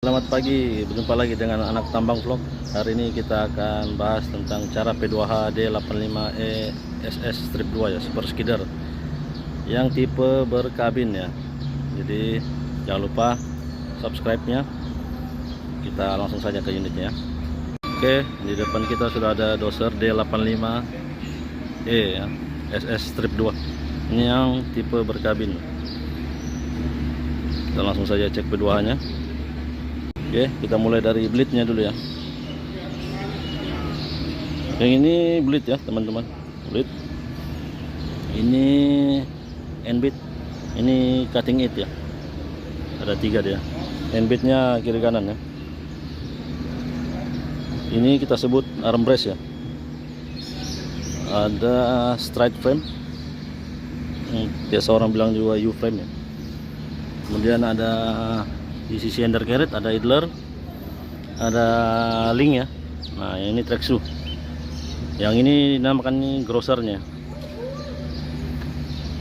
Selamat pagi, berjumpa lagi dengan anak tambang vlog. Hari ini kita akan bahas tentang cara P2H D85E SS strip 2 ya, super skidder yang tipe berkabin ya. Jadi jangan lupa subscribe-nya. Kita langsung saja ke unitnya ya. Oke, di depan kita sudah ada doser D85E ya, SS strip 2. Ini yang tipe berkabin. Kita langsung saja cek P2H-nya. Oke, kita mulai dari bleednya dulu ya. Yang ini bleed ya teman-teman, bleed. Ini end bead, ini cutting it ya. Ada 3 dia. End beadnya kiri kanan ya. Ini kita sebut armrest ya. Ada stride frame, biasa orang bilang juga U frame ya. Kemudian ada di sisi undercarriage ada idler, ada link ya. Nah yang ini track shoe, yang ini dinamakan grossernya.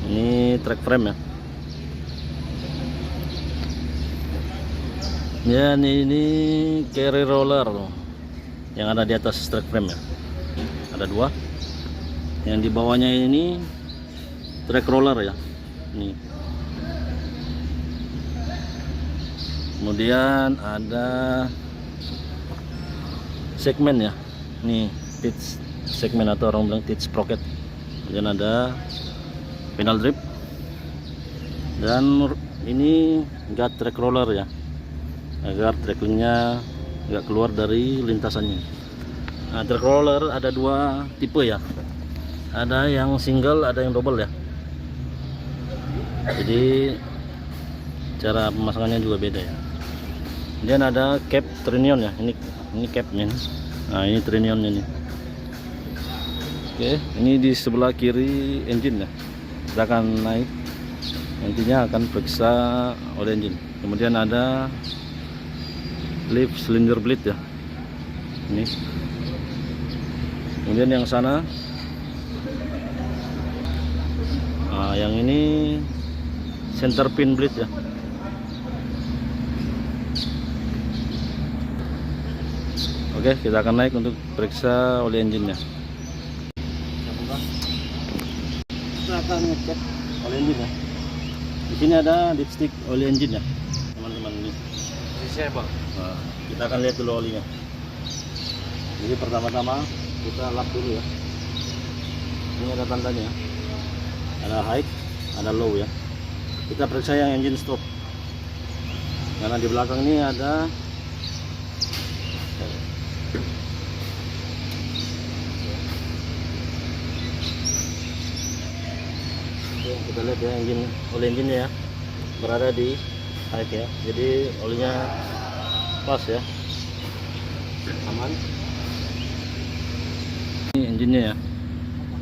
Ini track frame ya. Dan ini carry roller yang ada di atas track frame ya. Ada 2. Yang di bawahnya ini track roller ya. Ini. Kemudian ada segmen ya, nih teeth segmen atau orang bilang teeth sprocket. Kemudian ada pedal drip, dan ini guard track roller ya, agar trackingnya nggak keluar dari lintasannya. Nah, track roller ada 2 tipe ya, ada yang single, ada yang double ya. Jadi cara pemasangannya juga beda ya. Kemudian ada cap trinion ya, ini capnya. Nah ini trinionnya nih. Oke, ini di sebelah kiri engine ya. Kita akan naik, nantinya akan periksa oleh engine. Kemudian ada lift cylinder bleed ya, ini. Kemudian yang sana, nah yang ini center pin bleed ya. Oke, kita akan naik untuk periksa oli engine-nya. Kita akan ngecek oli engine ya. Di sini ada dipstick oli engine ya, teman-teman ini. Nah, kita akan lihat dulu olinya. Jadi pertama-tama kita lap dulu ya. Ini ada tandanya. Ada high, ada low ya. Kita periksa yang engine stop. Karena di belakang ini ada kita lihat ya, oli engine ya berada di high ya, jadi olinya pas ya, aman. Ini engine-nya ya,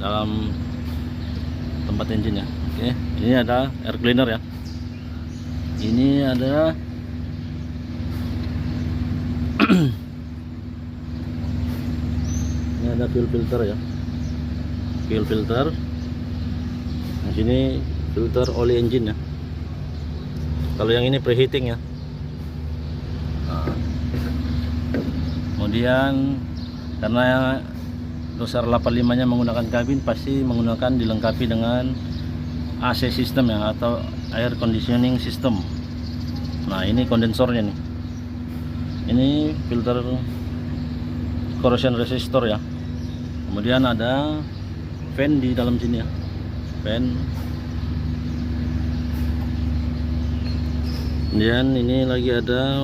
dalam tempat engine ya. Oke, ini ada air cleaner ya, ini ada ini ada fuel filter ya, fuel filter. Nah, sini filter oli engine ya. Kalau yang ini preheating ya. Nah, kemudian karena doser 85 nya menggunakan kabin, pasti menggunakan dilengkapi dengan AC system ya, atau air conditioning system. Nah ini kondensornya nih. Ini filter corrosion resistor ya. Kemudian ada fan di dalam sini ya, fan. Kemudian ini lagi ada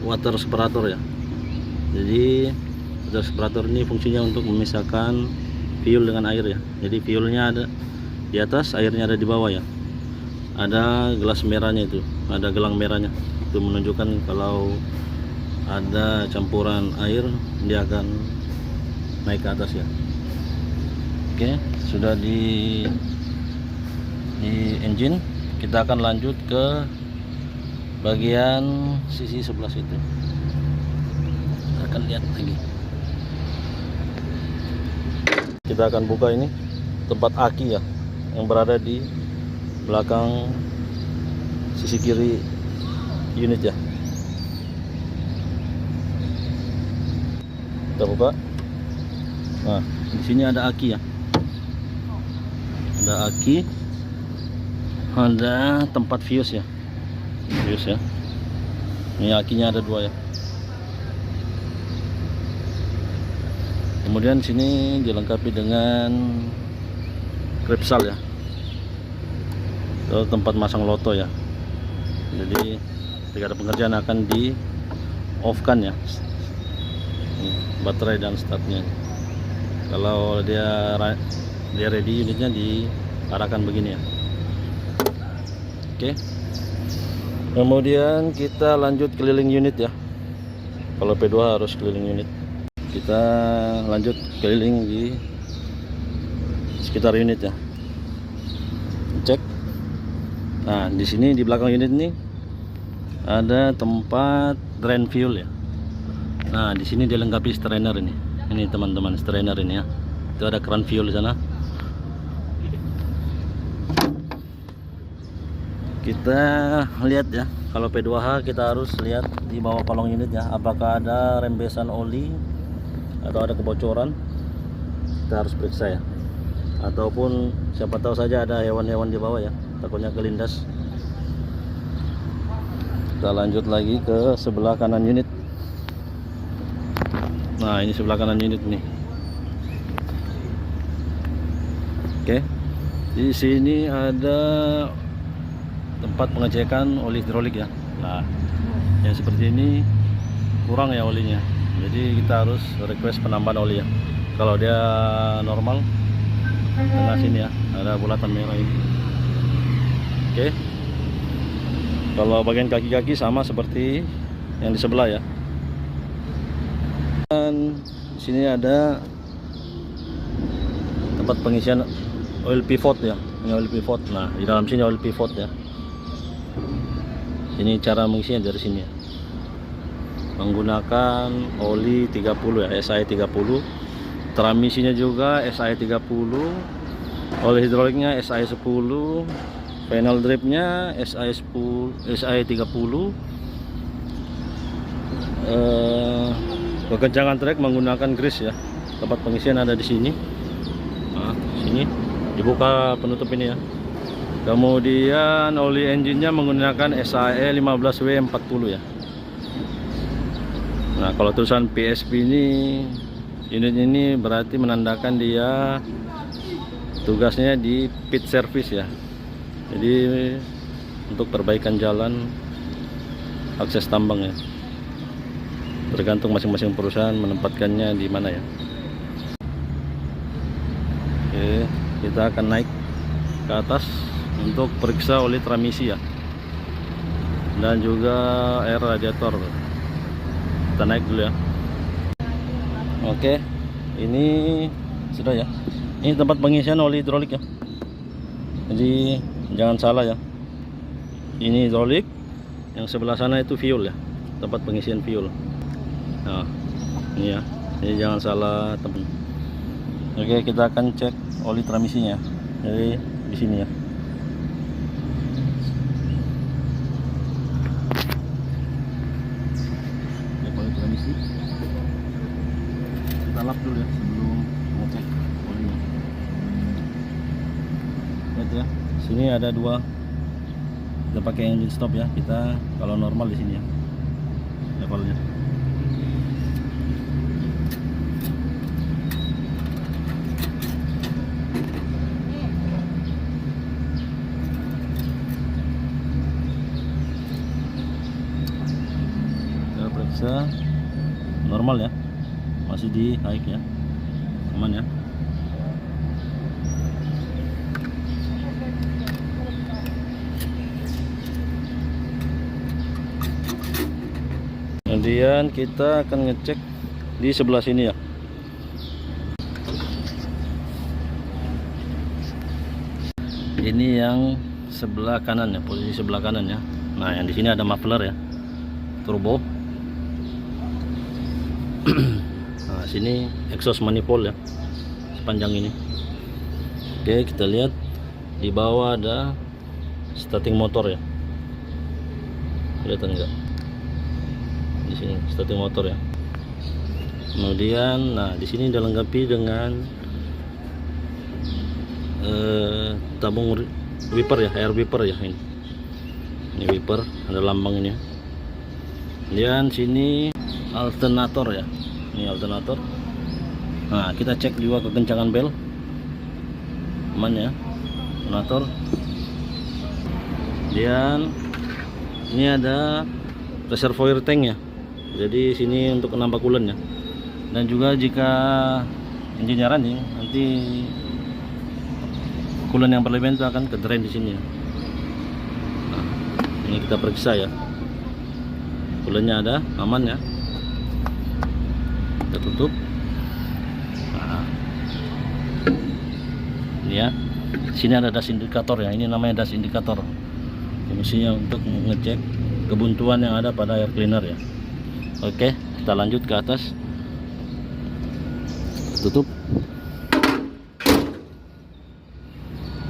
water separator ya. Jadi water separator ini fungsinya untuk memisahkan fuel dengan air ya. Jadi fuelnya ada di atas, airnya ada di bawah ya. Ada gelas merahnya itu, ada gelang merahnya. Itu menunjukkan kalau ada campuran air, dia akan naik ke atas ya. Oke, sudah di engine. Kita akan lanjut ke bagian sisi sebelah situ. Kita akan lihat lagi. Kita akan buka ini tempat aki ya, yang berada di belakang sisi kiri unit ya. Kita buka. Nah, di sini ada aki ya. Ada aki. Ada tempat fuse ya. Fuse ya. Ini akinya ada 2 ya. Kemudian sini dilengkapi dengan kripsal ya. Itu tempat masang loto ya. Jadi ketika ada pengerjaan akan di off kan ya. Ini baterai dan startnya. Kalau dia ready, unitnya diarahkan begini ya. Oke. Kemudian kita lanjut keliling unit ya. Kalau P2 harus keliling unit. Kita lanjut keliling di sekitar unit ya. Cek. Nah, di sini di belakang unit ini ada tempat drain fuel ya. Nah, di sini dilengkapi strainer ini. Ini teman-teman, strainer ini ya. Itu ada keran fuel di sana. Kita lihat ya. Kalau P2H kita harus lihat di bawah kolong unit ya, apakah ada rembesan oli atau ada kebocoran. Kita harus periksa ya. Ataupun siapa tahu saja ada hewan-hewan di bawah ya, takutnya kelindas. Kita lanjut lagi ke sebelah kanan unit. Nah, ini sebelah kanan unit nih. Oke. Di sini ada tempat pengecekan oli hidrolik ya. Nah, yang seperti ini kurang ya olinya. Jadi kita harus request penambahan oli ya. Kalau dia normal, tengah sini ya ada bulatan merah ini. Oke. Kalau bagian kaki-kaki sama seperti yang di sebelah ya. Dan di sini ada tempat pengisian oil pivot ya. Ini oil pivot. Nah, di dalam sini oil pivot ya. Ini cara mengisinya dari sini ya. Menggunakan oli 30 ya, SI 30. Transmisinya juga SI 30. Oli hidroliknya SI 10. Panel dripnya SI 10, SI 30. Kekencangan trek menggunakan grease ya. Tempat pengisian ada di sini. Nah, sini dibuka penutup ini ya. Kemudian oli engine-nya menggunakan SAE 15W40 ya. Nah, kalau tulisan PSP ini, unit ini berarti menandakan dia tugasnya di pit service ya. Jadi untuk perbaikan jalan, akses tambang ya. Tergantung masing-masing perusahaan menempatkannya di mana ya. Oke, kita akan naik ke atas untuk periksa oli transmisi ya, dan juga air radiator. Kita naik dulu ya. Oke, ini sudah ya. Ini tempat pengisian oli hidrolik ya. Jadi jangan salah ya. Ini hidrolik, yang sebelah sana itu fuel ya, tempat pengisian fuel. Nah, ini ya. Ini jangan salah teman. Oke, kita akan cek oli transmisinya. Jadi di sini ya. Kita lap dulu ya sebelum ngecek olinya. Lihat ya, sini ada 2. Kita pakai engine stop ya. Kita kalau normal di sini ya levelnya. Kita periksa normal ya, masih di high ya, aman ya. Kemudian kita akan ngecek di sebelah sini ya. Ini yang sebelah kanan ya, posisi sebelah kanan ya. Nah, yang di sini ada muffler ya, turbo. Nah, sini exhaust manifold ya, sepanjang ini. Oke, kita lihat di bawah ada starting motor ya. Kelihatan enggak? Di sini starting motor ya. Kemudian nah di sini dilengkapi dengan tabung wiper ya, air wiper ya. Ini wiper, ada lambang ini. Kemudian sini alternator ya, ini alternator. Nah kita cek juga kekencangan bel, aman ya alternator. Kemudian ini ada reservoir tank ya, jadi sini untuk menambah coolant ya. Dan juga jika engine running, nanti coolant yang berlebihan itu akan ke drain di sini ya. Nah, ini kita periksa ya, coolantnya ada, aman ya. Kita tutup. Nah, ini ya, sini ada das indikator ya, ini namanya das indikator. Fungsinya untuk mengecek kebuntuan yang ada pada air cleaner ya. Oke, kita lanjut ke atas. Tutup.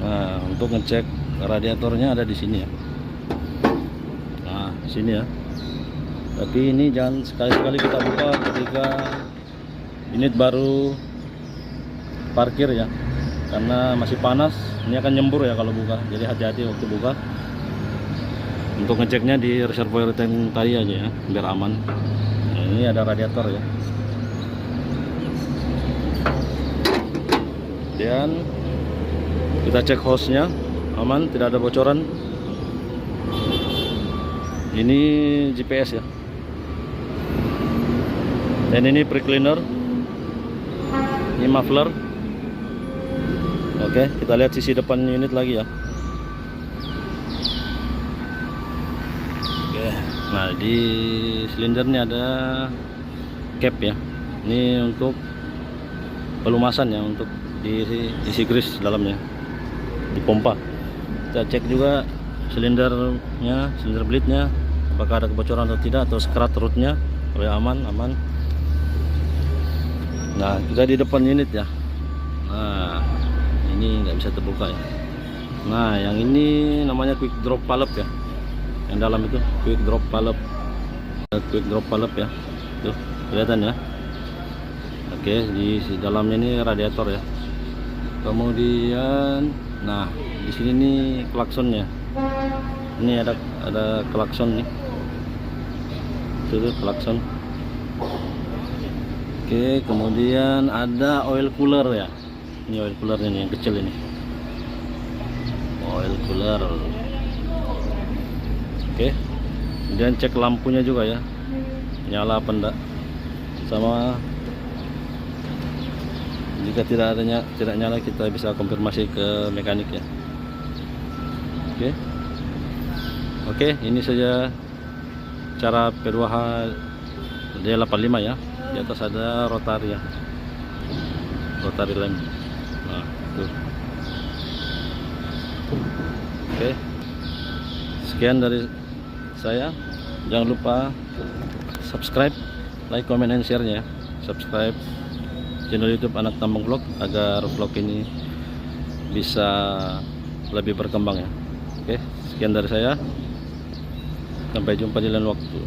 Nah, untuk ngecek radiatornya ada di sini ya. Nah, sini ya. Tapi ini jangan sekali-sekali kita buka ketika unit baru parkir ya, karena masih panas. Ini akan nyembur ya kalau buka. Jadi hati-hati waktu buka. Untuk ngeceknya di reservoir tank tadi aja ya, biar aman. Nah, ini ada radiator ya. Dan kita cek hose-nya aman, tidak ada bocoran. Ini GPS ya. Dan ini pre-cleaner. Ini muffler. Oke, kita lihat sisi depan unit lagi ya. Oke, nah di silinder ini ada cap ya. Ini untuk pelumasan ya, untuk diisi grease dalamnya, dipompa. Kita cek juga silindernya, silinder bleednya, apakah ada kebocoran atau tidak, atau skrat rootnya. Kalau aman. Nah kita di depan unit ya. Nah ini nggak bisa terbuka ya. Nah yang ini namanya quick drop valve ya, yang dalam itu quick drop valve ya, tuh kelihatan ya. Oke, di dalamnya ini radiator ya. Kemudian nah di sini nih klaksonnya. Ini ada klakson nih. Itu klakson. Oke, kemudian ada oil cooler ya. Ini oil coolernya nih, yang kecil ini. Oil cooler. Oke. Kemudian cek lampunya juga ya. Nyala apa enggak. Sama jika tidak nyala, kita bisa konfirmasi ke mekanik ya. Oke, ini saja cara P2H D85 ya. Di atas ada rotary ya, rotary lem. Nah, tuh. Oke, sekian dari saya. Jangan lupa subscribe, like, comment, and share-nya ya. Subscribe channel YouTube Anak Tambang Vlog agar vlog ini bisa lebih berkembang ya. Oke, sekian dari saya. Sampai jumpa di lain waktu.